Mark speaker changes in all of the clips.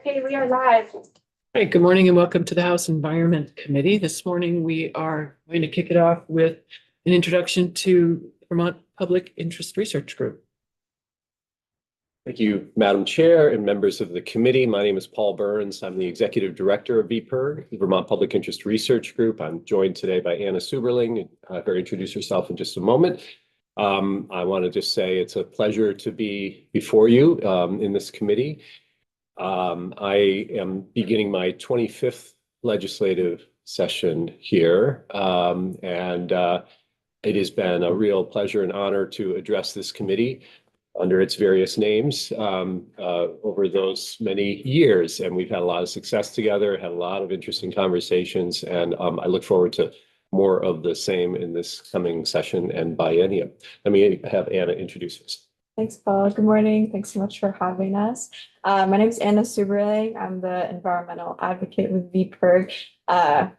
Speaker 1: Okay, we are live.
Speaker 2: Hi, good morning and welcome to the House Environment Committee. This morning, we are going to kick it off with an introduction to Vermont Public Interest Research Group.
Speaker 3: Thank you, Madam Chair and members of the committee. My name is Paul Burns. I'm the Executive Director of VPIRG, the Vermont Public Interest Research Group. I'm joined today by Anna Suberling. Her introduce herself in just a moment. I want to just say it's a pleasure to be before you in this committee. I am beginning my 25th legislative session here, and it has been a real pleasure and honor to address this committee under its various names over those many years. And we've had a lot of success together, had a lot of interesting conversations, and I look forward to more of the same in this coming session and biennium. Let me have Anna introduce us.
Speaker 4: Thanks, Paul. Good morning. Thanks so much for having us. My name is Anna Suberling. I'm the environmental advocate with VPIRG.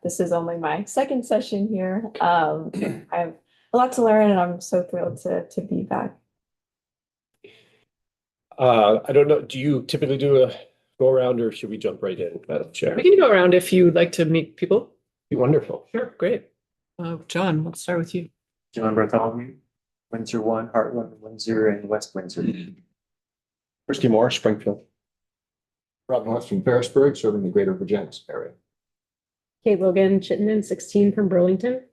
Speaker 4: This is only my second session here. I have a lot to learn, and I'm so thrilled to be back.
Speaker 3: I don't know, do you typically do a go around or should we jump right in, Madam Chair?
Speaker 2: We can go around if you'd like to meet people.
Speaker 3: Be wonderful.
Speaker 2: Sure, great. John, let's start with you.
Speaker 5: John Bartholomew, Windsor 1, Heartland, Windsor, and West Windsor.
Speaker 6: Christy Moore, Springfield. Rob North from Ferrisburg, serving the greater Virginia area.
Speaker 7: Kate Logan, Chittenden, 16 from Burlington.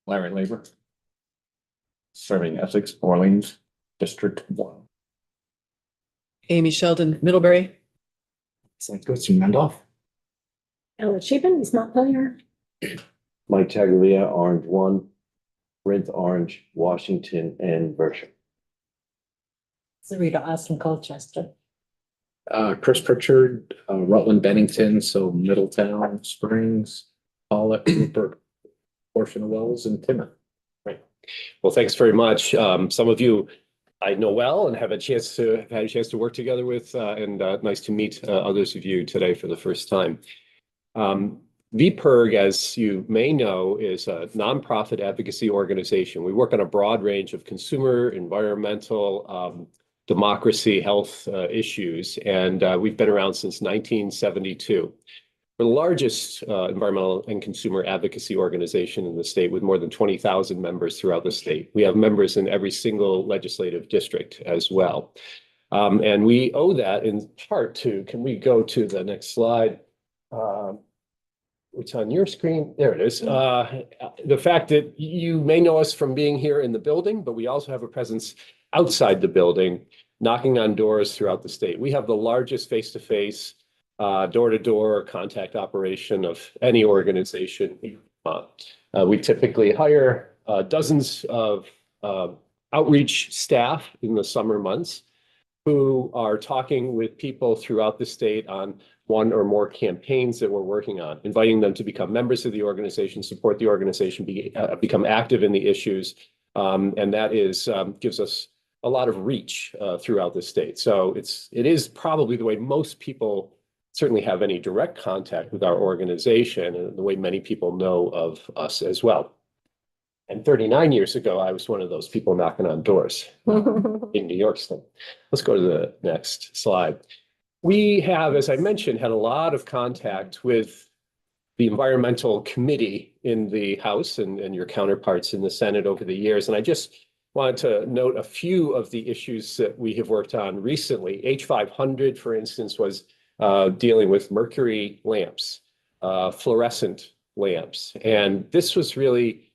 Speaker 6: Larry Labor. Serving Essex, Orleans, District 1.
Speaker 2: Amy Sheldon, Middlebury.
Speaker 6: St. Christian Randolph.
Speaker 7: Ella Chapin, East Montpelier.
Speaker 8: Mike Tagalia, Orange 1, Rinth Orange, Washington, and Berkshire.
Speaker 7: Sarita Austin, Colchester.
Speaker 9: Chris Pritchard, Rutland Bennington, so Middletown, Springs, Pollock, Cooper, portion of Wells, and Timoth.
Speaker 3: Right. Well, thanks very much. Some of you I know well and have had a chance to work together with, and nice to meet others of you today for the first time. VPIRG, as you may know, is a nonprofit advocacy organization. We work on a broad range of consumer, environmental, democracy, health issues, and we've been around since 1972. We're the largest environmental and consumer advocacy organization in the state with more than 20,000 members throughout the state. We have members in every single legislative district as well. And we owe that in part to, can we go to the next slide? It's on your screen. There it is. The fact that you may know us from being here in the building, but we also have a presence outside the building, knocking on doors throughout the state. We have the largest face-to-face, door-to-door contact operation of any organization. We typically hire dozens of outreach staff in the summer months who are talking with people throughout the state on one or more campaigns that we're working on, inviting them to become members of the organization, support the organization, become active in the issues. And that gives us a lot of reach throughout the state. So it is probably the way most people certainly have any direct contact with our organization and the way many people know of us as well. And 39 years ago, I was one of those people knocking on doors in New York State. Let's go to the next slide. We have, as I mentioned, had a lot of contact with the environmental committee in the House and your counterparts in the Senate over the years. And I just wanted to note a few of the issues that we have worked on recently. H500, for instance, was dealing with mercury lamps, fluorescent lamps. And this was really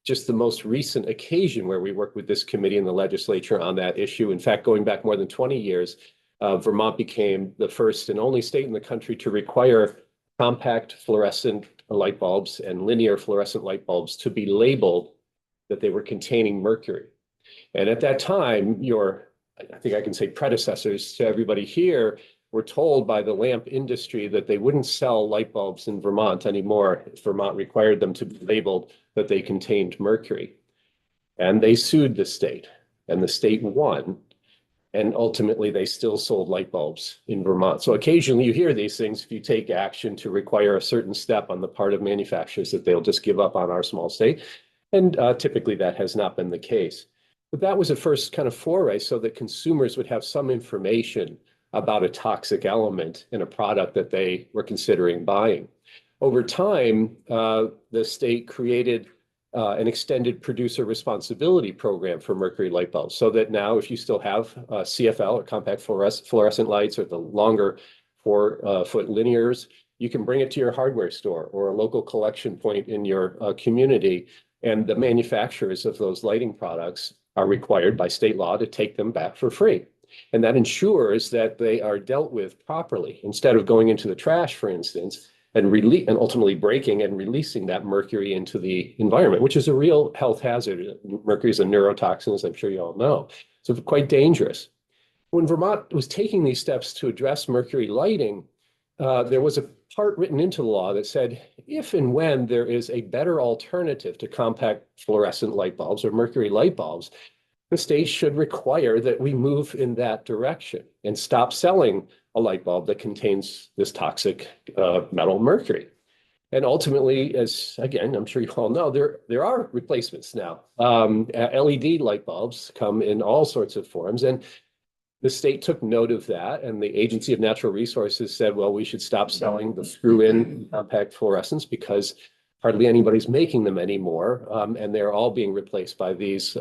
Speaker 3: just the most recent occasion where we worked with this committee in the legislature on that issue. In fact, going back more than 20 years, Vermont became the first and only state in the country to require compact fluorescent light bulbs and linear fluorescent light bulbs to be labeled that they were containing mercury. And at that time, I think I can say predecessors to everybody here were told by the lamp industry that they wouldn't sell light bulbs in Vermont anymore if Vermont required them to be labeled that they contained mercury. And they sued the state, and the state won. And ultimately, they still sold light bulbs in Vermont. So occasionally you hear these things, if you take action to require a certain step on the part of manufacturers, that they'll just give up on our small state. And typically that has not been the case. But that was a first kind of foray so that consumers would have some information about a toxic element in a product that they were considering buying. Over time, the state created an extended producer responsibility program for mercury light bulbs, so that now if you still have CFL or compact fluorescent lights or the longer 4-foot linears, you can bring it to your hardware store or a local collection point in your community. And the manufacturers of those lighting products are required by state law to take them back for free. And that ensures that they are dealt with properly instead of going into the trash, for instance, and ultimately breaking and releasing that mercury into the environment, which is a real health hazard. Mercury is a neurotoxin, as I'm sure you all know. So it's quite dangerous. When Vermont was taking these steps to address mercury lighting, there was a part written into the law that said, if and when there is a better alternative to compact fluorescent light bulbs or mercury light bulbs, the state should require that we move in that direction and stop selling a light bulb that contains this toxic metal mercury. And ultimately, as again, I'm sure you all know, there are replacements now. LED light bulbs come in all sorts of forms, and the state took note of that, and the Agency of Natural Resources said, well, we should stop selling the screw-in compact fluorescents because hardly anybody's making them anymore, and they're all being replaced by these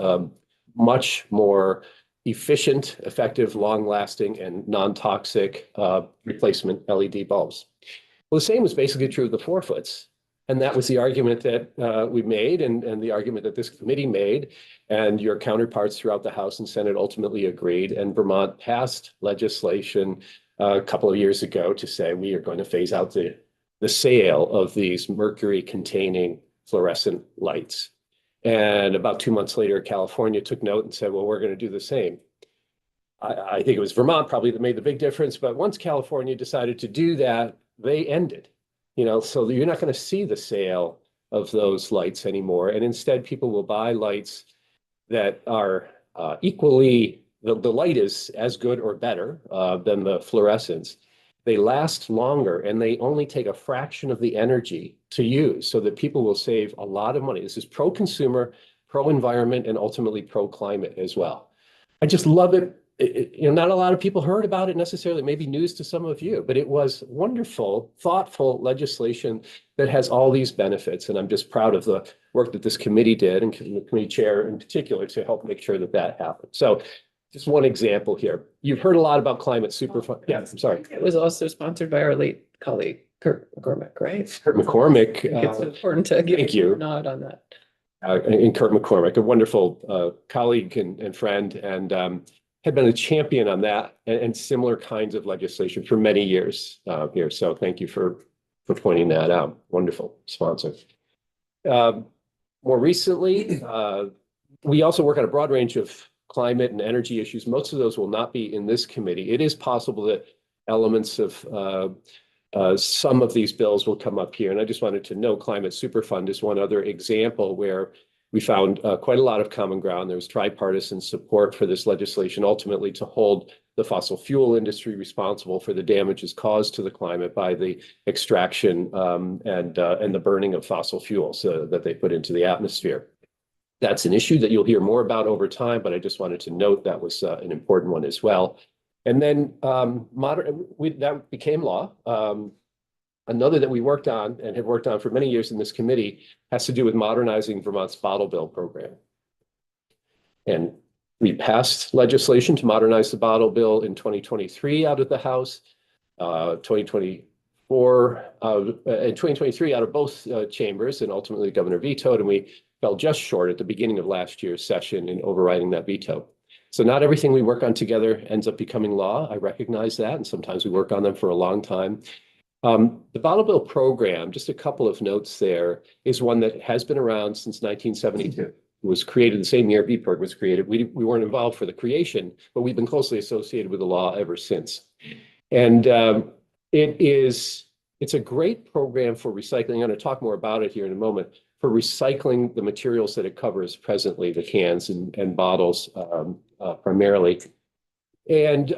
Speaker 3: much more efficient, effective, long-lasting, and non-toxic replacement LED bulbs. Well, the same was basically true of the 4-foots. And that was the argument that we made and the argument that this committee made, and your counterparts throughout the House and Senate ultimately agreed. And Vermont passed legislation a couple of years ago to say we are going to phase out the sale of these mercury-containing fluorescent lights. And about 2 months later, California took note and said, well, we're going to do the same. I think it was Vermont probably that made the big difference. But once California decided to do that, they ended. So you're not going to see the sale of those lights anymore. And instead, people will buy lights that are equally, the light is as good or better than the fluorescents. They last longer and they only take a fraction of the energy to use, so that people will save a lot of money. This is pro-consumer, pro-environment, and ultimately pro-climate as well. I just love it. Not a lot of people heard about it necessarily, maybe news to some of you, but it was wonderful, thoughtful legislation that has all these benefits. And I'm just proud of the work that this committee did, and the committee chair in particular, to help make sure that that happened. So just one example here. You've heard a lot about climate superfund. Yeah, I'm sorry.
Speaker 2: It was also sponsored by our late colleague, Kurt McCormick, right?
Speaker 3: Kurt McCormick.
Speaker 2: It's important to give
Speaker 3: thank you.
Speaker 2: a nod on that.
Speaker 3: And Kurt McCormick, a wonderful colleague and friend, and had been a champion on that and similar kinds of legislation for many years here. So thank you for pointing that out. Wonderful sponsor. More recently, we also work on a broad range of climate and energy issues. Most of those will not be in this committee. It is possible that elements of some of these bills will come up here. And I just wanted to note Climate Superfund is one other example where we found quite a lot of common ground. There was tripartisan support for this legislation, ultimately to hold the fossil fuel industry responsible for the damages caused to the climate by the extraction and the burning of fossil fuels that they put into the atmosphere. That's an issue that you'll hear more about over time, but I just wanted to note that was an important one as well. And then that became law. Another that we worked on and have worked on for many years in this committee has to do with modernizing Vermont's bottle bill program. And we passed legislation to modernize the bottle bill in 2023 out of the House, 2024, and 2023 out of both chambers, and ultimately the governor vetoed, and we fell just short at the beginning of last year's session in overriding that veto. So not everything we work on together ends up becoming law. I recognize that, and sometimes we work on them for a long time. The bottle bill program, just a couple of notes there, is one that has been around since 1972. It was created the same year VPIRG was created. We weren't involved for the creation, but we've been closely associated with the law ever since. And it's a great program for recycling. I'm going to talk more about it here in a moment, for recycling the materials that it covers presently, the cans and bottles primarily. And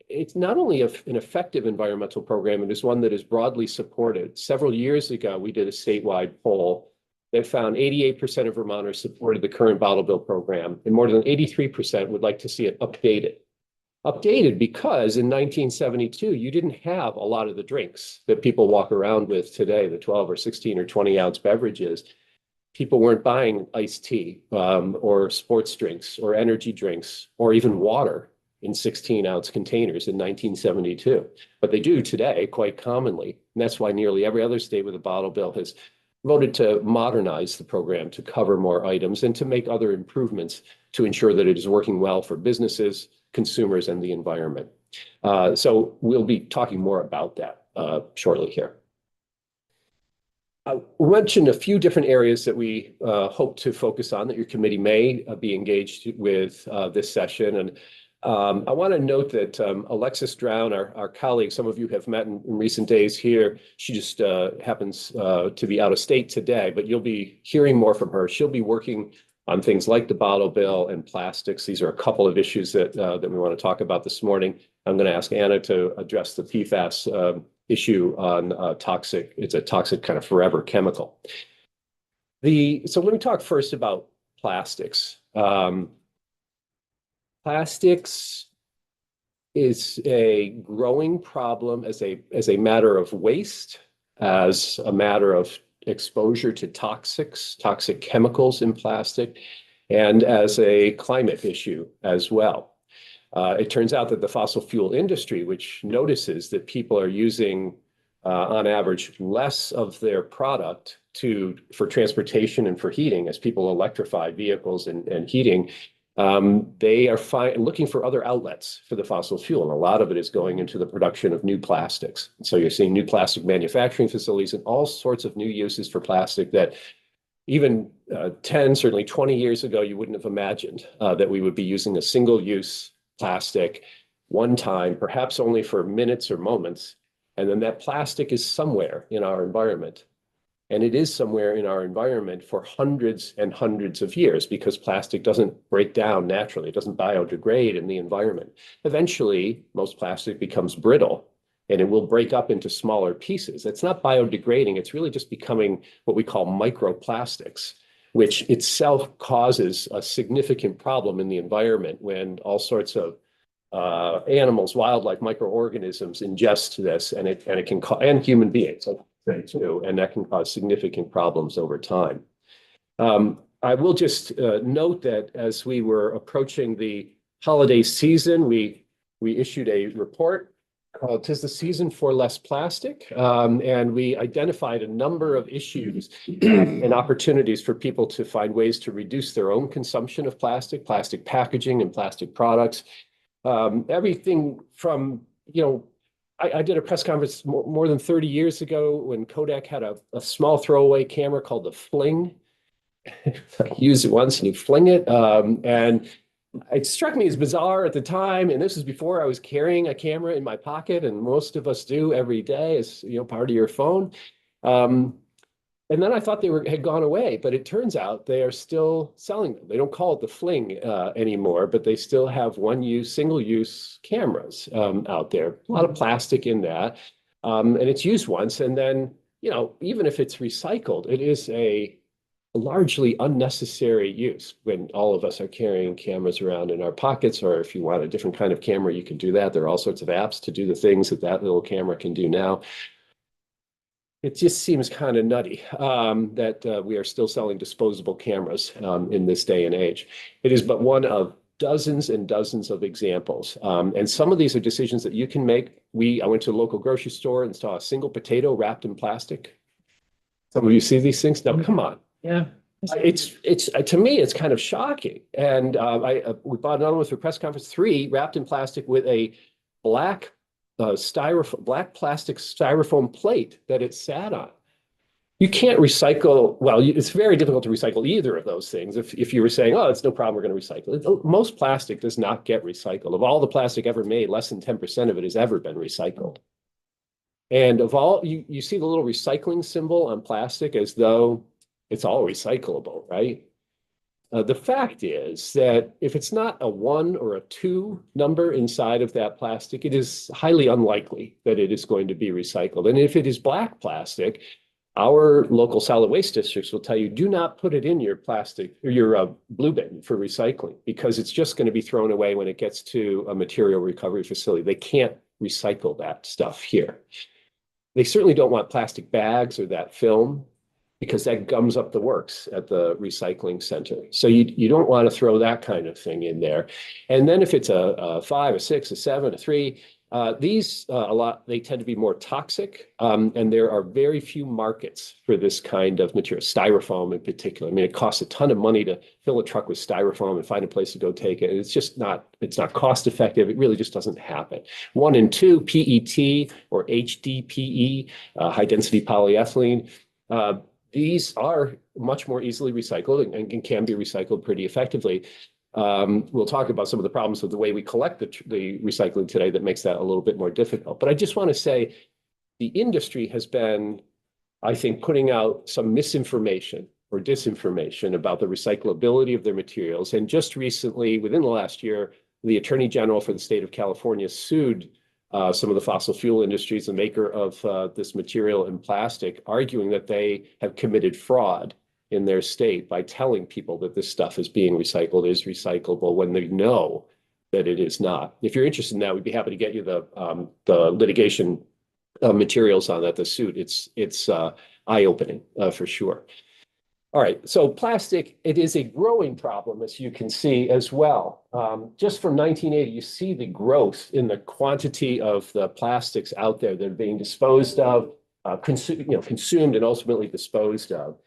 Speaker 3: it's not only an effective environmental program, it is one that is broadly supported. Several years ago, we did a statewide poll that found 88% of Vermonters supported the current bottle bill program, and more than 83% would like to see it updated. updated because in 1972, you didn't have a lot of the drinks that people walk around with today, the 12 or 16 or 20 ounce beverages. People weren't buying iced tea or sports drinks or energy drinks or even water in 16-ounce containers in 1972. But they do today quite commonly. And that's why nearly every other state with a bottle bill has voted to modernize the program to cover more items and to make other improvements to ensure that it is working well for businesses, consumers, and the environment. So we'll be talking more about that shortly here. I mentioned a few different areas that we hope to focus on that your committee may be engaged with this session. And I want to note that Alexis Drown, our colleague, some of you have met in recent days here. She just happens to be out of state today, but you'll be hearing more from her. She'll be working on things like the bottle bill and plastics. These are a couple of issues that we want to talk about this morning. I'm going to ask Anna to address the PFAS issue on toxic. It's a toxic kind of forever chemical. So let me talk first about plastics. Plastics is a growing problem as a matter of waste, as a matter of exposure to toxic chemicals in plastic, and as a climate issue as well. It turns out that the fossil fuel industry, which notices that people are using, on average, less of their product for transportation and for heating, as people electrify vehicles and heating, they are looking for other outlets for the fossil fuel. And a lot of it is going into the production of new plastics. So you're seeing new plastic manufacturing facilities and all sorts of new uses for plastic that even 10, certainly 20 years ago, you wouldn't have imagined that we would be using a single-use plastic one time, perhaps only for minutes or moments, and then that plastic is somewhere in our environment. And it is somewhere in our environment for hundreds and hundreds of years because plastic doesn't break down naturally. It doesn't biodegrade in the environment. Eventually, most plastic becomes brittle and it will break up into smaller pieces. It's not biodegrading. It's really just becoming what we call microplastics, which itself causes a significant problem in the environment when all sorts of animals, wildlife, microorganisms ingest this, and it can cause, and human beings too, and that can cause significant problems over time. I will just note that as we were approaching the holiday season, we issued a report called "'Tis the Season for Less Plastic," and we identified a number of issues and opportunities for people to find ways to reduce their own consumption of plastic packaging and plastic products. Everything from, I did a press conference more than 30 years ago when Kodak had a small throwaway camera called the Fling. You use it once and you fling it. And it struck me as bizarre at the time. And this was before I was carrying a camera in my pocket, and most of us do every day as part of your phone. And then I thought they had gone away, but it turns out they are still selling them. They don't call it the Fling anymore, but they still have single-use cameras out there. A lot of plastic in that, and it's used once. And then, even if it's recycled, it is a largely unnecessary use when all of us are carrying cameras around in our pockets, or if you want a different kind of camera, you can do that. There are all sorts of apps to do the things that little camera can do now. It just seems kind of nutty that we are still selling disposable cameras in this day and age. It is but one of dozens and dozens of examples. And some of these are decisions that you can make. I went to a local grocery store and saw a single potato wrapped in plastic. Some of you see these things? Now, come on.
Speaker 2: Yeah.
Speaker 3: It's to me, it's kind of shocking. And we bought another one for press conference, 3 wrapped in plastic with a black plastic styrofoam plate that it sat on. You can't recycle. Well, it's very difficult to recycle either of those things. If you were saying, oh, it's no problem, we're going to recycle it. Most plastic does not get recycled. Of all the plastic ever made, less than 10% of it has ever been recycled. And of all, you see the little recycling symbol on plastic as though it's all recyclable, right? The fact is that if it's not a 1 or a 2 number inside of that plastic, it is highly unlikely that it is going to be recycled. And if it is black plastic, Our local solid waste districts will tell you, do not put it in your plastic or your blue bin for recycling, because it's just going to be thrown away when it gets to a material recovery facility. They can't recycle that stuff here. They certainly don't want plastic bags or that film, because that gums up the works at the recycling center. So you don't want to throw that kind of thing in there. And then if it's a 5, a 6, a 7, a 3, they tend to be more toxic, and there are very few markets for this kind of material, styrofoam in particular. I mean, it costs a ton of money to fill a truck with styrofoam and find a place to go take it. It's not cost effective. It really just doesn't happen. 1 and 2, PET or HDPE, high density polyethylene. These are much more easily recycled and can be recycled pretty effectively. We'll talk about some of the problems with the way we collect the recycling today that makes that a little bit more difficult. But I just want to say the industry has been, I think, putting out some misinformation or disinformation about the recyclability of their materials. And just recently, within the last year, the Attorney General for the state of California sued some of the fossil fuel industries, the maker of this material in plastic, arguing that they have committed fraud in their state by telling people that this stuff is being recycled, is recyclable, when they know that it is not. If you're interested in that, we'd be happy to get you the litigation materials on that, the suit. It's eye-opening for sure. All right, so plastic, it is a growing problem, as you can see as well. Just from 1980, you see the growth in the quantity of the plastics out there that are being disposed of, consumed and ultimately disposed of.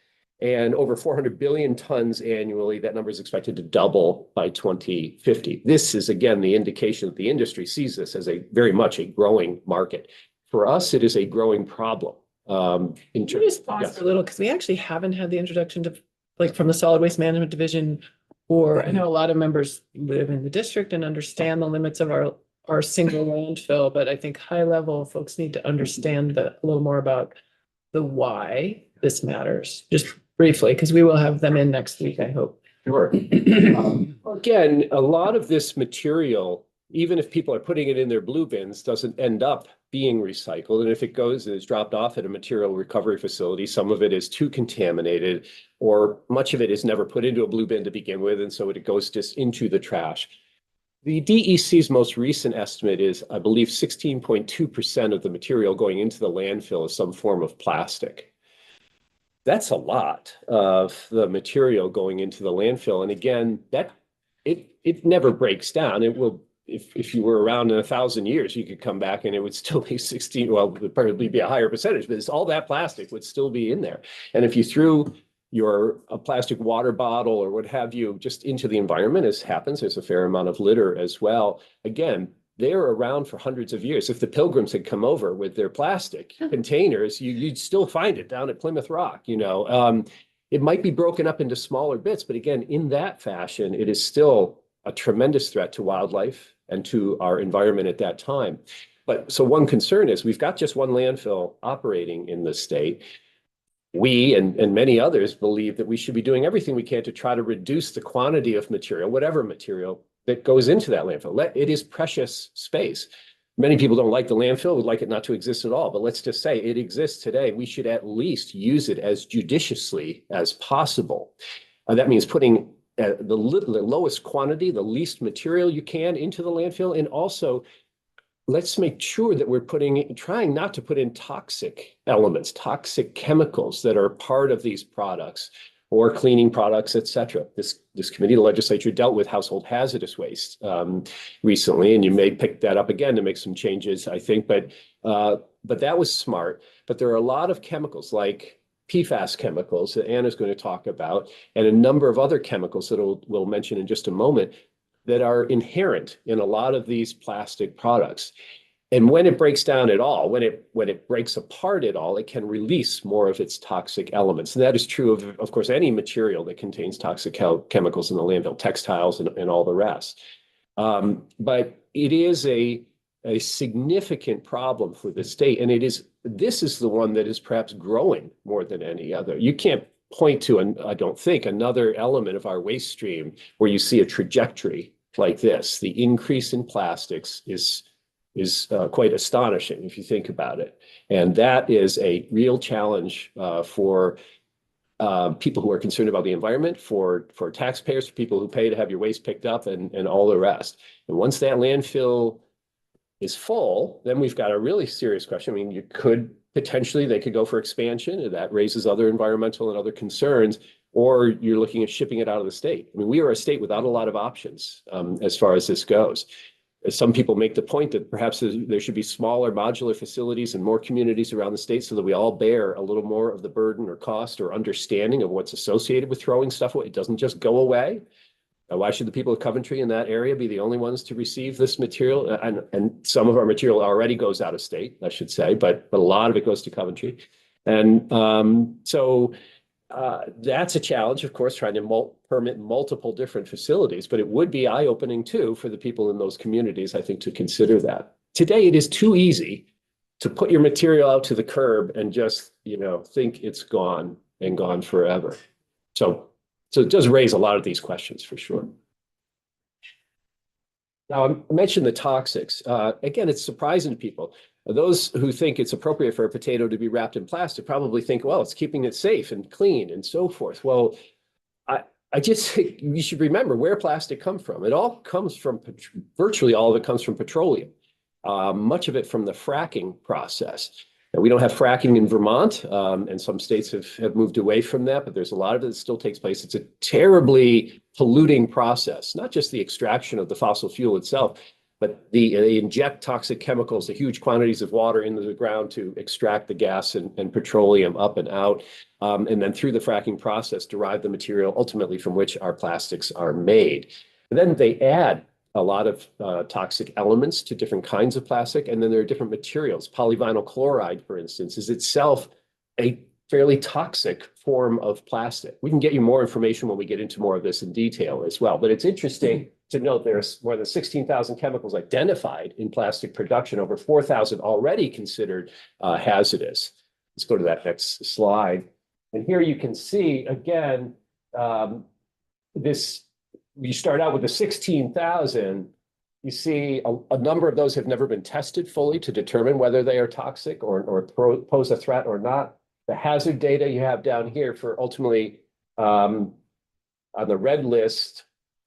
Speaker 3: And over 400 billion tons annually, that number is expected to double by 2050. This is, again, the indication that the industry sees this as very much a growing market. For us, it is a growing problem.
Speaker 2: Can you just pause for a little, because we actually haven't had the introduction to, like, from the Solid Waste Management Division, or I know a lot of members live in the district and understand the limits of our single landfill, but I think high level folks need to understand a little more about the why this matters, just briefly, because we will have them in next week, I hope.
Speaker 3: Sure. Again, a lot of this material, even if people are putting it in their blue bins, doesn't end up being recycled. And if it goes and is dropped off at a material recovery facility, some of it is too contaminated, or much of it is never put into a blue bin to begin with, and so it goes just into the trash. The DEC's most recent estimate is, I believe, 16.2% of the material going into the landfill is some form of plastic. That's a lot of the material going into the landfill. And again, it never breaks down. It will, if you were around in 1,000 years, you could come back and it would still be 16, well, it would probably be a higher percentage, but all that plastic would still be in there. And if you threw a plastic water bottle or what have you just into the environment, as happens, there's a fair amount of litter as well. Again, they're around for hundreds of years. If the Pilgrims had come over with their plastic containers, you'd still find it down at Plymouth Rock, It might be broken up into smaller bits, but again, in that fashion, it is still a tremendous threat to wildlife and to our environment at that time. But so one concern is we've got just one landfill operating in the state. We and many others believe that we should be doing everything we can to try to reduce the quantity of material, whatever material, that goes into that landfill. It is precious space. Many people don't like the landfill, would like it not to exist at all, but let's just say it exists today. We should at least use it as judiciously as possible. That means putting the lowest quantity, the least material you can into the landfill, and also let's make sure that we're trying not to put in toxic elements, toxic chemicals that are part of these products or cleaning products, et cetera. This committee, the legislature, dealt with household hazardous waste recently, and you may pick that up again to make some changes, I think, but that was smart. But there are a lot of chemicals like PFAS chemicals that Anna's going to talk about, and a number of other chemicals that we'll mention in just a moment that are inherent in a lot of these plastic products. And when it breaks down at all, when it breaks apart at all, it can release more of its toxic elements. And that is true of course, any material that contains toxic chemicals in the landfill, textiles and all the rest. But it is a significant problem for the state. And this is the one that is perhaps growing more than any other. You can't point to, I don't think, another element of our waste stream where you see a trajectory like this. The increase in plastics is is quite astonishing if you think about it. And that is a real challenge for people who are concerned about the environment, for taxpayers, for people who pay to have your waste picked up, and all the rest. And once that landfill is full, then we've got a really serious question. I mean, you could potentially, they could go for expansion, and that raises other environmental and other concerns, or you're looking at shipping it out of the state. I mean, we are a state without a lot of options as far as this goes. Some people make the point that perhaps there should be smaller modular facilities and more communities around the state so that we all bear a little more of the burden or cost or understanding of what's associated with throwing stuff away. It doesn't just go away. Why should the people of Coventry in that area be the only ones to receive this material? And some of our material already goes out of state, I should say, but a lot of it goes to Coventry. And so that's a challenge, of course, trying to permit multiple different facilities, but it would be eye-opening too for the people in those communities, I think, to consider that. Today, it is too easy to put your material out to the curb and just, think it's gone and gone forever. So it does raise a lot of these questions for sure. Now, I mentioned the toxics. Again, it's surprising to people. Those who think it's appropriate for a potato to be wrapped in plastic probably think, well, it's keeping it safe and clean and so forth. Well, I just think you should remember where plastic comes from. It all comes from, virtually all of it comes from petroleum, much of it from the fracking process. Now, we don't have fracking in Vermont, and some states have moved away from that, but there's a lot of it that still takes place. It's a terribly polluting process, not just the extraction of the fossil fuel itself, but they inject toxic chemicals, the huge quantities of water into the ground to extract the gas and petroleum up and out, and then through the fracking process, derive the material ultimately from which our plastics are made. And then they add a lot of toxic elements to different kinds of plastic, and then there are different materials. Polyvinyl chloride, for instance, is itself a fairly toxic form of plastic. We can get you more information when we get into more of this in detail as well, but it's interesting to note there's more than 16,000 chemicals identified in plastic production, over 4,000 already considered hazardous. Let's go to that next slide. And here you can see, again, you start out with the 16,000, you see a number of those have never been tested fully to determine whether they are toxic or pose a threat or not. The hazard data you have down here for ultimately on the red list,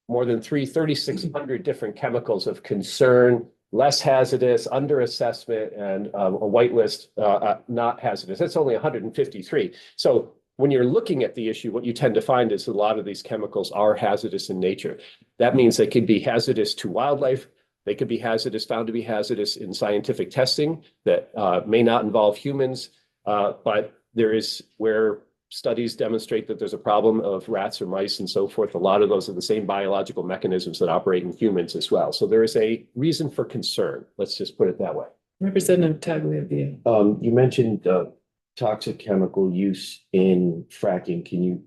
Speaker 3: more than 3,600 different chemicals of concern, less hazardous, under assessment, and a white list not hazardous. That's only 153. So when you're looking at the issue, what you tend to find is a lot of these chemicals are hazardous in nature. That means they could be hazardous to wildlife. They could be hazardous, found to be hazardous in scientific testing that may not involve humans, but there is where studies demonstrate that there's a problem of rats or mice and so forth. A lot of those are the same biological mechanisms that operate in humans as well. So there is a reason for concern. Let's just put it that way.
Speaker 2: Representative Tagliavia.
Speaker 8: You mentioned toxic chemical use in fracking. Can you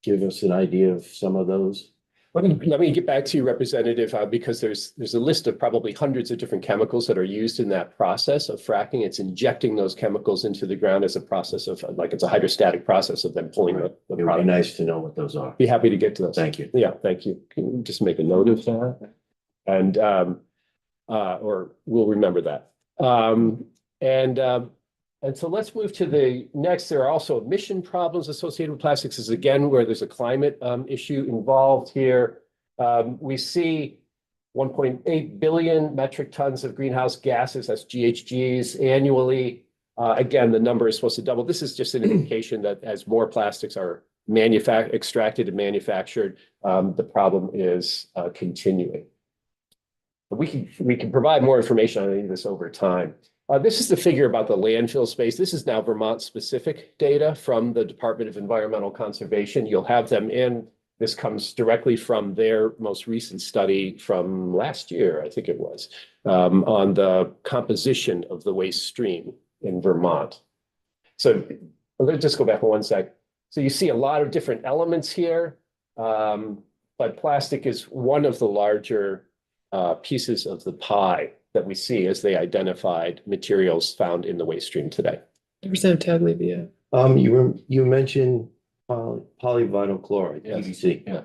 Speaker 8: give us an idea of some of those?
Speaker 3: Let me get back to you, Representative, because there's a list of probably hundreds of different chemicals that are used in that process of fracking. It's injecting those chemicals into the ground as a process of, like, it's a hydrostatic process of then pulling the
Speaker 8: It would be
Speaker 3: product.
Speaker 8: nice to know what those are.
Speaker 3: Be happy to get to those.
Speaker 8: Thank you.
Speaker 3: Yeah, thank you. Can you just make a note of that? And or we'll remember that. And so let's move to the next. There are also emission problems associated with plastics. This is again where there's a climate issue involved here. We see 1.8 billion metric tons of greenhouse gases, that's GHGs, annually. Again, the number is supposed to double. This is just an indication that as more plastics are extracted and manufactured, the problem is continuing. We can provide more information on any of this over time. This is the figure about the landfill space. This is now Vermont-specific data from the Department of Environmental Conservation. You'll have them in. This comes directly from their most recent study from last year, I think it was, on the composition of the waste stream in Vermont. So let's just go back for one sec. So you see a lot of different elements here, but plastic is one of the larger pieces of the pie that we see as they identified materials found in the waste stream today.
Speaker 2: Representative Tagliavia.
Speaker 8: You mentioned polyvinyl chloride,
Speaker 3: Yes.
Speaker 8: PVC.
Speaker 3: Yeah.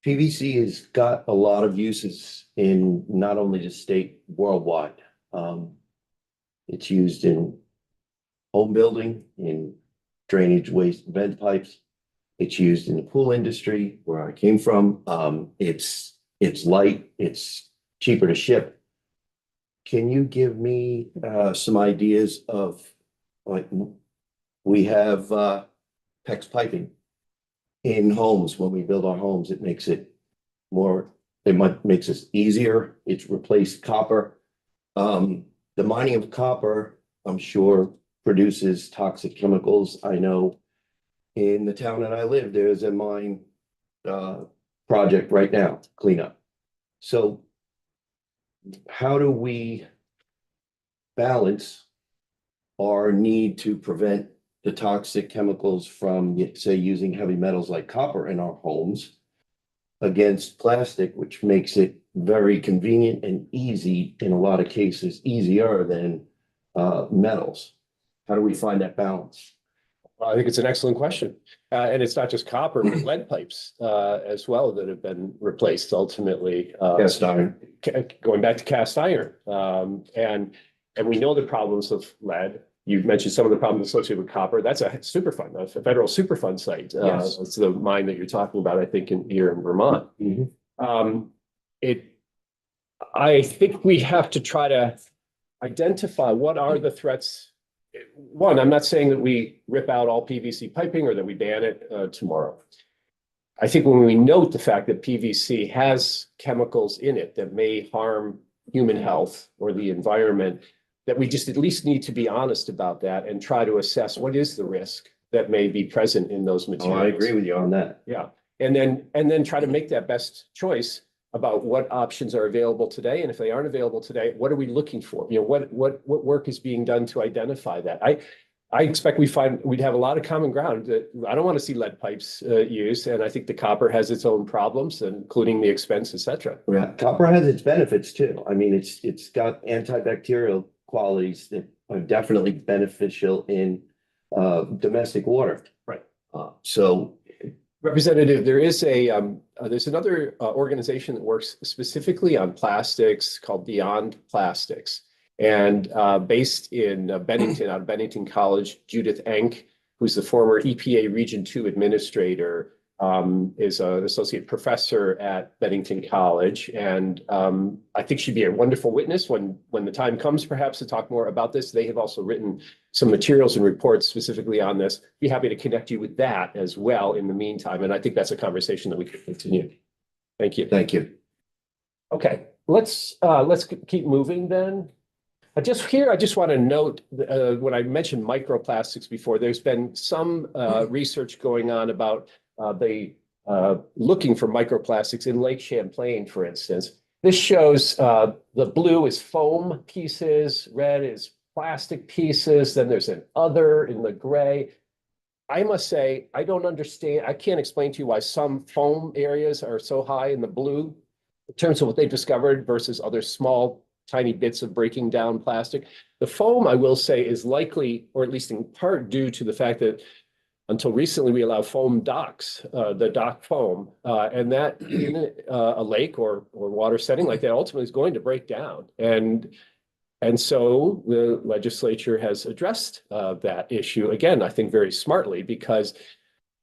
Speaker 8: PVC has got a lot of uses in not only the state, worldwide. It's used in home building, in drainage waste vent pipes. It's used in the pool industry where I came from. It's light, it's cheaper to ship. Can you give me some ideas of, like, we have PEX piping in homes. When we build our homes, it makes it more, makes it easier. It's replaced copper. The mining of copper, I'm sure, produces toxic chemicals. I know in the town that I live, there's a mine project right now, cleanup. So how do we balance our need to prevent the toxic chemicals from, say, using heavy metals like copper in our homes against plastic, which makes it very convenient and easy, in a lot of cases, easier than metals? How do we find that balance?
Speaker 3: I think it's an excellent question. And it's not just copper, but lead pipes as well that have been replaced ultimately.
Speaker 8: Cast iron.
Speaker 3: Going back to cast iron. And we know the problems of lead. You've mentioned some of the problems associated with copper. That's a Superfund, a federal Superfund site.
Speaker 8: Yes.
Speaker 3: It's the mine that you're talking about, I think, here in Vermont. I think we have to try to identify what are the threats. One, I'm not saying that we rip out all PVC piping or that we ban it tomorrow. I think when we note the fact that PVC has chemicals in it that may harm human health or the environment, that we just at least need to be honest about that and try to assess what is the risk that may be present in those
Speaker 8: Oh,
Speaker 3: materials.
Speaker 8: I agree with you on that.
Speaker 3: Yeah, and then try to make that best choice about what options are available today, and if they aren't available today, what are we looking for? You know, what work is being done to identify that? I expect we'd have a lot of common ground. I don't want to see lead pipes used, and I think the copper has its own problems, including the expense, et cetera.
Speaker 8: Yeah, copper has its benefits too. I mean, it's got antibacterial qualities that are definitely beneficial in domestic water.
Speaker 3: Right.
Speaker 8: So
Speaker 3: Representative, there's another organization that works specifically on plastics called Beyond Plastics, and based in Bennington, out of Bennington College, Judith Enck, who's the former EPA Region 2 administrator, is an associate professor at Bennington College, and I think she'd be a wonderful witness when the time comes, perhaps, to talk more about this. They have also written some materials and reports specifically on this. Be happy to connect you with that as well in the meantime, and I think that's a conversation that we could continue. Thank you.
Speaker 8: thank you.
Speaker 3: Okay, let's keep moving then. I just want to note, when I mentioned microplastics before, there's been some research going on about looking for microplastics in Lake Champlain, for instance. This shows the blue is foam pieces, red is plastic pieces, then there's an other in the gray. I must say, I don't understand, I can't explain to you why some foam areas are so high in the blue in terms of what they discovered versus other small, tiny bits of breaking down plastic. The foam, I will say, is likely, or at least in part, due to the fact that until recently, we allow foam docks, the dock foam, and that in a lake or water setting like that ultimately is going to break down. And so the legislature has addressed that issue, again, I think very smartly, because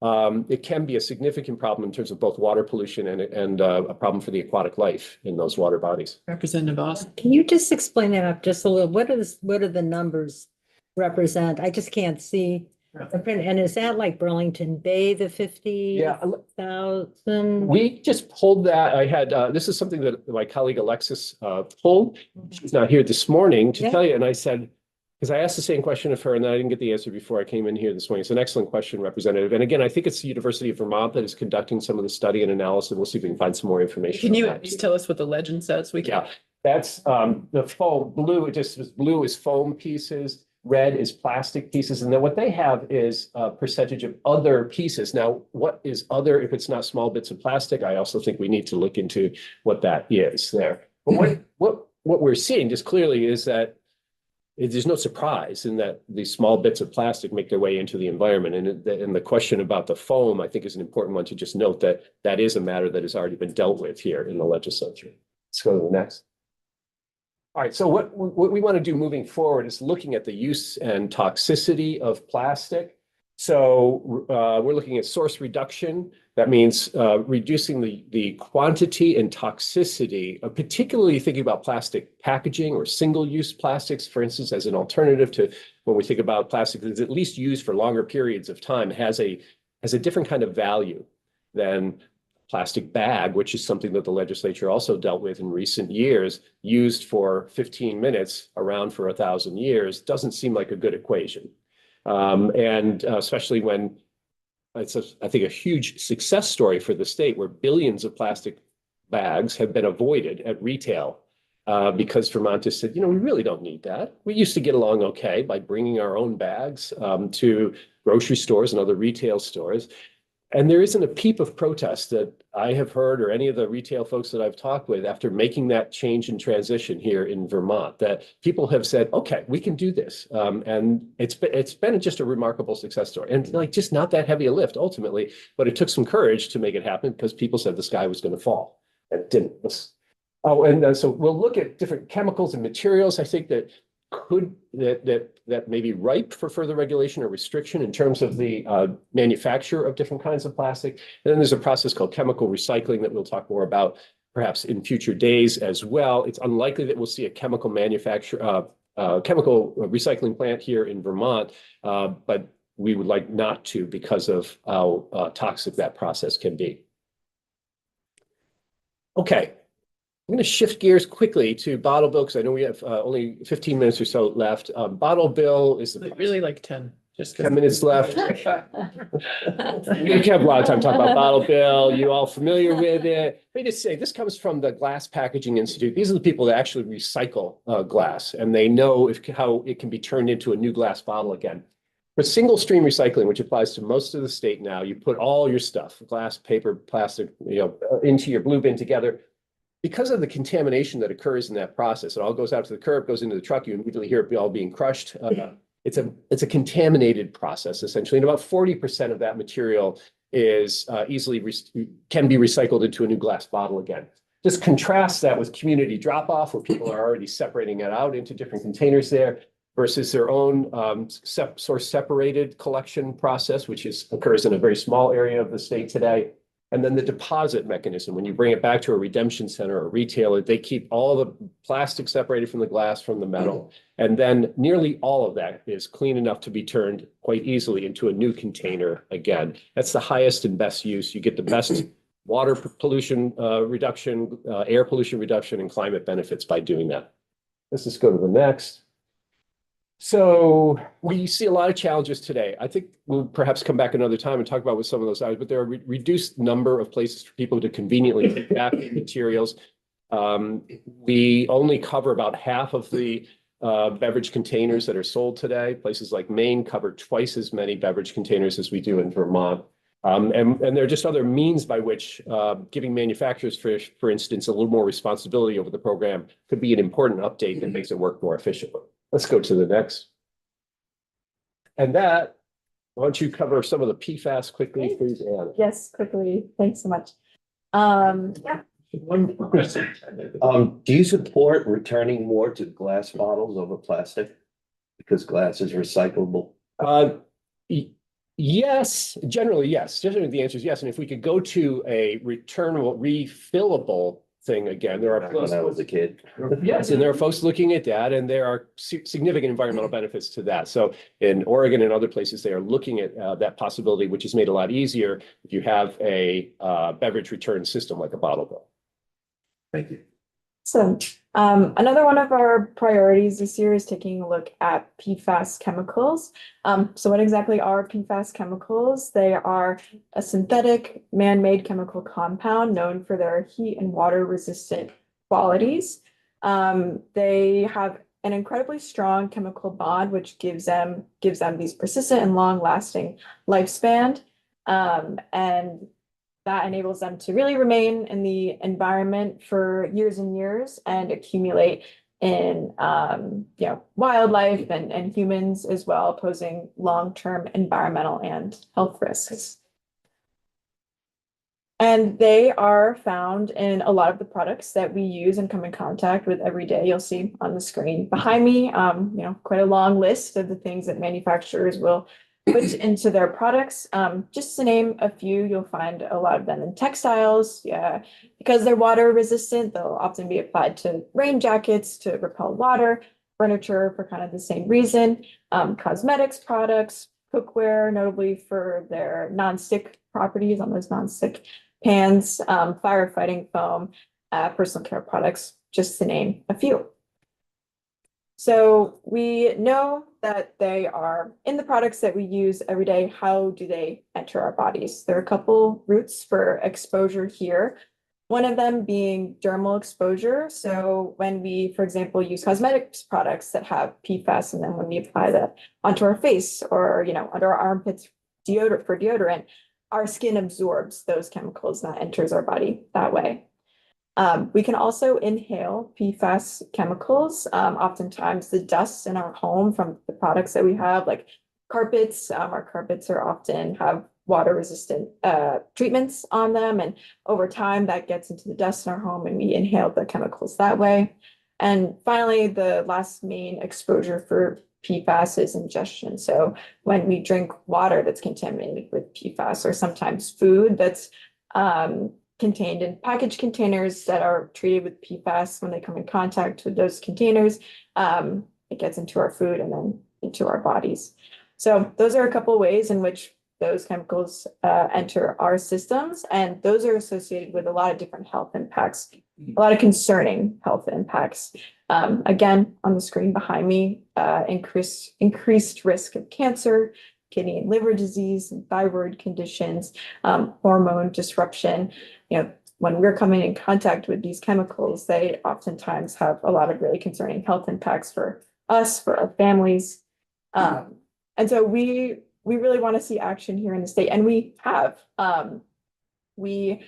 Speaker 3: it can be a significant problem in terms of both water pollution and a problem for the aquatic life in those water bodies.
Speaker 2: Representative Austin.
Speaker 7: Can you just explain that up just a little? What do the numbers represent? I just can't see. And is that like Burlington Bay, the 50,000?
Speaker 3: We just pulled that. I had, this is something that my colleague Alexis pulled. She's not here this morning to tell you. And I said, because I asked the same question of her and I didn't get the answer before I came in here this morning. It's an excellent question, Representative. And again, I think it's the University of Vermont that is conducting some of the study and analysis. We'll see if we can find some more information.
Speaker 2: Can you at least tell us what the legend says?
Speaker 3: Yeah, that's the foam. Blue, blue is foam pieces. Red is plastic pieces. And then what they have is a percentage of other pieces. Now, what is other if it's not small bits of plastic? I also think we need to look into what that is there. But what we're seeing just clearly is that there's no surprise in that these small bits of plastic make their way into the environment. And the question about the foam, I think, is an important one to just note that that is a matter that has already been dealt with here in the legislature. Let's go to the next. All right, so what we want to do moving forward is looking at the use and toxicity of plastic. So we're looking at source reduction. That means reducing the quantity and toxicity, particularly thinking about plastic packaging or single-use plastics, for instance, as an alternative to when we think about plastic that's at least used for longer periods of time, has a different kind of value than plastic bag, which is something that the legislature also dealt with in recent years, used for 15 minutes, around for 1,000 years, doesn't seem like a good equation. And especially when it's, I think, a huge success story for the state where billions of plastic bags have been avoided at retail because Vermont has said, you know, we really don't need that. We used to get along okay by bringing our own bags to grocery stores and other retail stores. And there isn't a peep of protest that I have heard or any of the retail folks that I've talked with after making that change and transition here in Vermont, that people have said, okay, we can do this. And it's been just a remarkable success story, and like just not that heavy a lift ultimately, but it took some courage to make it happen because people said the sky was going to fall, and it didn't. Oh, and so we'll look at different chemicals and materials. I think that that may be ripe for further regulation or restriction in terms of the manufacture of different kinds of plastic. And then there's a process called chemical recycling that we'll talk more about perhaps in future days as well. It's unlikely that we'll see a chemical recycling plant here in Vermont, but we would like not to because of how toxic that process can be. Okay. I'm going to shift gears quickly to Bottle Bill because I know we have only 15 minutes or so left. Bottle Bill is
Speaker 2: Really like 10, just
Speaker 3: 10 minutes left. We have a lot of time to talk about Bottle Bill. You all familiar with it? Let me just say, this comes from the Glass Packaging Institute. These are the people that actually recycle glass, and they know how it can be turned into a new glass bottle again. For single stream recycling, which applies to most of the state now, you put all your stuff, glass, paper, plastic, into your blue bin together. Because of the contamination that occurs in that process, it all goes out to the curb, goes into the truck, you immediately hear it all being crushed. It's a contaminated process, essentially. And about 40% of that material is can be recycled into a new glass bottle again. Just contrast that with community drop-off, where people are already separating it out into different containers there, versus their own source separated collection process, which occurs in a very small area of the state today. And then the deposit mechanism, when you bring it back to a redemption center or retailer, they keep all the plastic separated from the glass, from the metal. And then nearly all of that is clean enough to be turned quite easily into a new container again. That's the highest and best use. You get the best water pollution reduction, air pollution reduction, and climate benefits by doing that. Let's just go to the next. So we see a lot of challenges today. I think we'll perhaps come back another time and talk about what some of those are, but there are a reduced number of places for people to conveniently take back materials. We only cover about half of the beverage containers that are sold today. Places like Maine cover twice as many beverage containers as we do in Vermont. And there are just other means by which giving manufacturers, for instance, a little more responsibility over the program could be an important update that makes it work more efficiently. Let's go to the next. And that, why don't you cover some of the PFAS quickly, please, Anna?
Speaker 4: Yes, quickly. Thanks so much. Yeah.
Speaker 8: One question. Do you support returning more to glass bottles over plastic? Because glass is recyclable.
Speaker 3: Yes, generally, yes. Generally, the answer is yes. And if we could go to a returnable, refillable thing again, there are
Speaker 8: When I was a kid.
Speaker 3: yes, and there are folks looking at that, and there are significant environmental benefits to that. So in Oregon and other places, they are looking at that possibility, which is made a lot easier if you have a beverage return system like a Bottle Bill.
Speaker 8: Thank you.
Speaker 4: So, another one of our priorities this year is taking a look at PFAS chemicals. So what exactly are PFAS chemicals? They are a synthetic man-made chemical compound known for their heat and water resistant qualities. They have an incredibly strong chemical bond, which gives them these persistent and long-lasting lifespan. And that enables them to really remain in the environment for years and years and accumulate in wildlife and humans as well, posing long-term environmental and health risks. And they are found in a lot of the products that we use and come in contact with every day. You'll see on the screen behind me, quite a long list of the things that manufacturers will put into their products. Just to name a few, you'll find a lot of them in textiles. Yeah, because they're water resistant, they'll often be applied to rain jackets to repel water, furniture for kind of the same reason, cosmetics products, cookware, notably for their non-stick properties on those non-stick pans, firefighting foam, personal care products, just to name a few. So we know that they are in the products that we use every day. How do they enter our bodies? There are a couple routes for exposure here. One of them being dermal exposure. So when we, for example, use cosmetics products that have PFAS, and then when we apply that onto our face or, under our armpits for deodorant, our skin absorbs those chemicals and that enters our body that way. We can also inhale PFAS chemicals. Oftentimes the dust in our home from the products that we have, like carpets, our carpets are often have water resistant treatments on them. And over time that gets into the dust in our home and we inhale the chemicals that way. And finally, the last main exposure for PFAS is ingestion. So when we drink water that's contaminated with PFAS, or sometimes food that's contained in packaged containers that are treated with PFAS, when they come in contact with those containers, it gets into our food and then into our bodies. So those are a couple ways in which those chemicals enter our systems, and those are associated with a lot of different health impacts, a lot of concerning health impacts. Again, on the screen behind me, increased risk of cancer, kidney and liver disease, and thyroid conditions, hormone disruption. When we're coming in contact with these chemicals, they oftentimes have a lot of really concerning health impacts for us, for our families. And so we really want to see action here in the state, and we have. We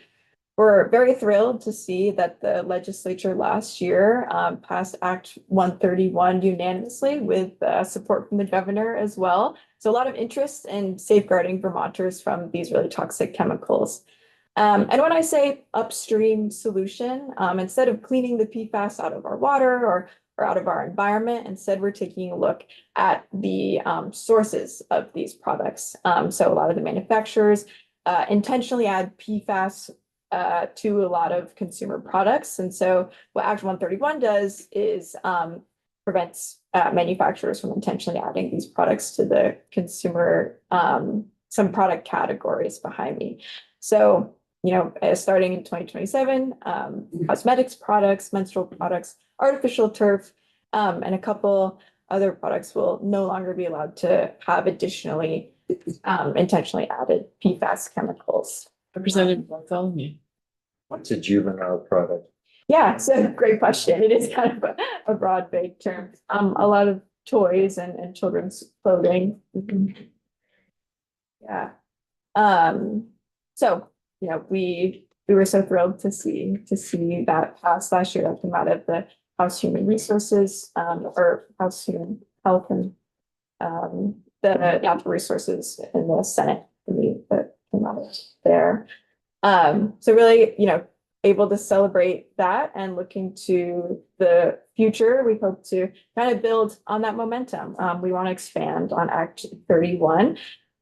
Speaker 4: were very thrilled to see that the legislature last year passed Act 131 unanimously with support from the governor as well. So a lot of interest in safeguarding Vermonters from these really toxic chemicals. And when I say upstream solution, instead of cleaning the PFAS out of our water or out of our environment, instead we're taking a look at the sources of these products. So a lot of the manufacturers intentionally add PFAS to a lot of consumer products. And so what Act 131 does is prevents manufacturers from intentionally adding these products to the consumer, some product categories behind me. So, starting in 2027, cosmetics products, menstrual products, artificial turf, and a couple other products will no longer be allowed to have additionally intentionally added PFAS chemicals.
Speaker 2: Representative Bartholomew.
Speaker 5: What's a juvenile product?
Speaker 4: Yeah, so great question. It is kind of a broad, vague term. A lot of toys and children's clothing. Yeah. So, we were so thrilled to see that pass last year. That came out of the House Human Resources, or House Human Health, and the Natural Resources in the Senate committee that came out of there. So really, able to celebrate that and looking to the future, we hope to kind of build on that momentum. We want to expand on Act 31.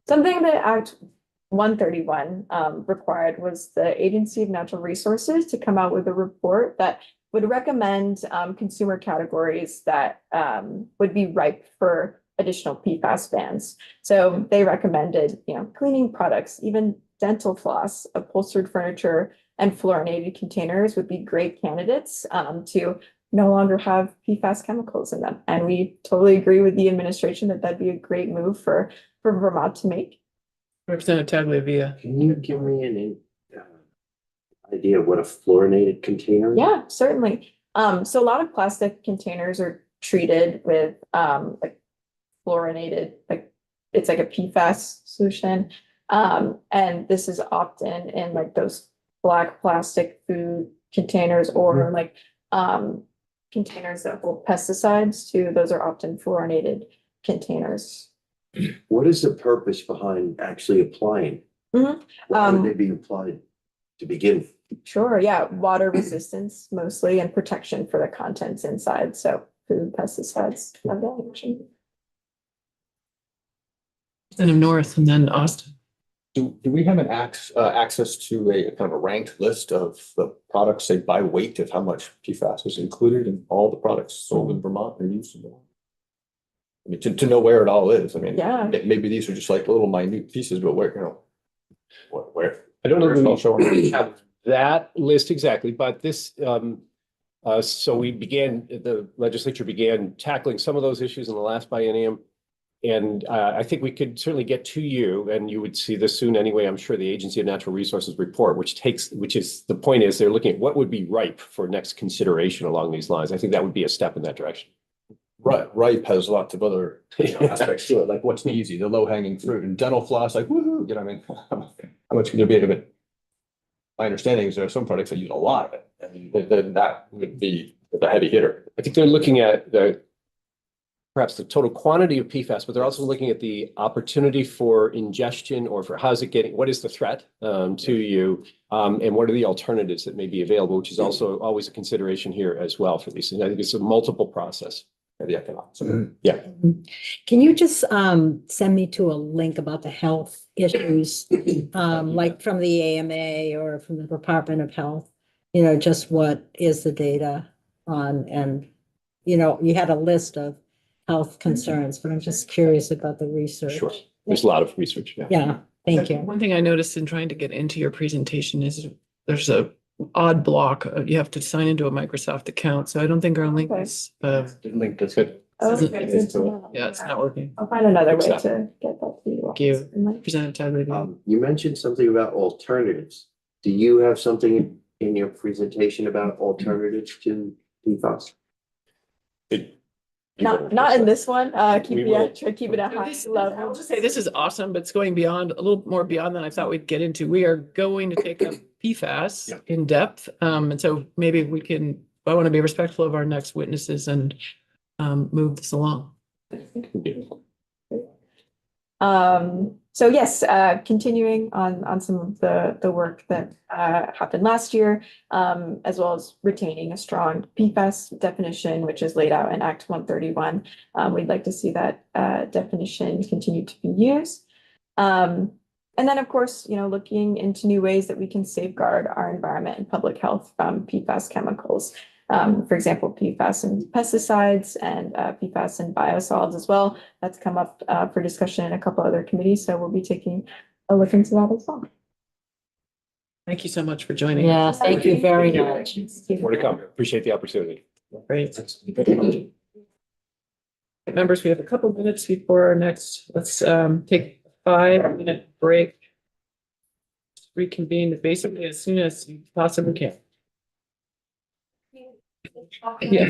Speaker 4: Something that Act 131 required was the Agency of Natural Resources to come out with a report that would recommend consumer categories that would be ripe for additional PFAS bans. So they recommended, cleaning products, even dental floss, upholstered furniture, and fluorinated containers would be great candidates to no longer have PFAS chemicals in them. And we totally agree with the administration that that'd be a great move for Vermont to make.
Speaker 2: Representative Tagliavia.
Speaker 8: Can you give me an idea of what a fluorinated container is?
Speaker 4: Yeah, certainly. So a lot of plastic containers are treated with like fluorinated, it's like a PFAS solution. And this is often in like those black plastic food containers or like containers that hold pesticides too. Those are often fluorinated containers.
Speaker 8: What is the purpose behind actually applying?
Speaker 4: Mhm.
Speaker 8: Why would they be applied to begin with?
Speaker 4: Sure, yeah, water resistance mostly and protection for the contents inside, so food, pesticides, of that nature.
Speaker 2: Then of North and then Austin.
Speaker 6: Do we have an access to a kind of a ranked list of the products, say by weight of how much PFAS is included in all the products sold in Vermont or used in Vermont? I mean, to know where it all is, I mean,
Speaker 4: Yeah.
Speaker 6: maybe these are just like little minute pieces, but where, you know, where?
Speaker 3: I don't know
Speaker 6: where's it all
Speaker 3: that
Speaker 6: showing?
Speaker 3: we have that list exactly, but this, so the legislature began tackling some of those issues in the last biennium. And I think we could certainly get to you, and you would see this soon anyway, I'm sure, the Agency of Natural Resources report, the point is they're looking at what would be ripe for next consideration along these lines. I think that would be a step in that direction.
Speaker 6: Right, ripe has lots of other aspects to it, like what's easy, the low hanging fruit, and dental floss, like woohoo, you know, I mean, how much can there be of it? My understanding is there are some products that use a lot of it, and then that would be the heavy hitter.
Speaker 3: I think they're looking at perhaps the total quantity of PFAS, but they're also looking at the opportunity for ingestion or for what is the threat to you? And what are the alternatives that may be available, which is also always a consideration here as well for these. And I think it's a multiple process.
Speaker 6: The economics.
Speaker 3: Yeah.
Speaker 7: Can you just send me to a link about the health issues, like from the AMA or from the Department of Health? You know, just what is the data on, and, you know, you had a list of health concerns, but I'm just curious about the research.
Speaker 3: Sure. There's a lot of research. Yeah.
Speaker 7: Yeah, thank you.
Speaker 2: One thing I noticed in trying to get into your presentation is there's a odd block. You have to sign into a Microsoft account, so I don't think our link is,
Speaker 6: Link is good.
Speaker 4: Oh,
Speaker 2: Isn't-
Speaker 4: okay, good to know.
Speaker 2: yeah, it's not working.
Speaker 4: I'll find another way
Speaker 3: Fix
Speaker 4: to get that to you.
Speaker 2: Thank you. Representative Tyler.
Speaker 8: You mentioned something about alternatives. Do you have something in your presentation about alternatives to PFAS?
Speaker 4: Not in this one, keep
Speaker 3: We will-
Speaker 4: it at high
Speaker 2: I
Speaker 4: level.
Speaker 2: will just say this is awesome, but it's going beyond, a little more beyond than I thought we'd get into. We are going to take up PFAS
Speaker 3: Yeah.
Speaker 2: in depth. And so maybe I want to be respectful of our next witnesses and move this along.
Speaker 4: So yes, continuing on some of the work that happened last year, as well as retaining a strong PFAS definition, which is laid out in Act 131. We'd like to see that definition continue to be used. And then, of course, you know, looking into new ways that we can safeguard our environment and public health from PFAS chemicals. For example, PFAS and pesticides and PFAS and biosolids as well. That's come up for discussion in a couple other committees, so we'll be taking a look into that as well.
Speaker 2: Thank you so much for joining.
Speaker 7: Yeah,
Speaker 2: us.
Speaker 7: thank you very
Speaker 3: Thank you.
Speaker 7: much.
Speaker 3: More to come. Appreciate the opportunity.
Speaker 2: Great. Members, we have a couple minutes before our next, let's take a 5-minute break. Reconvene basically as soon as you possibly can. Yeah.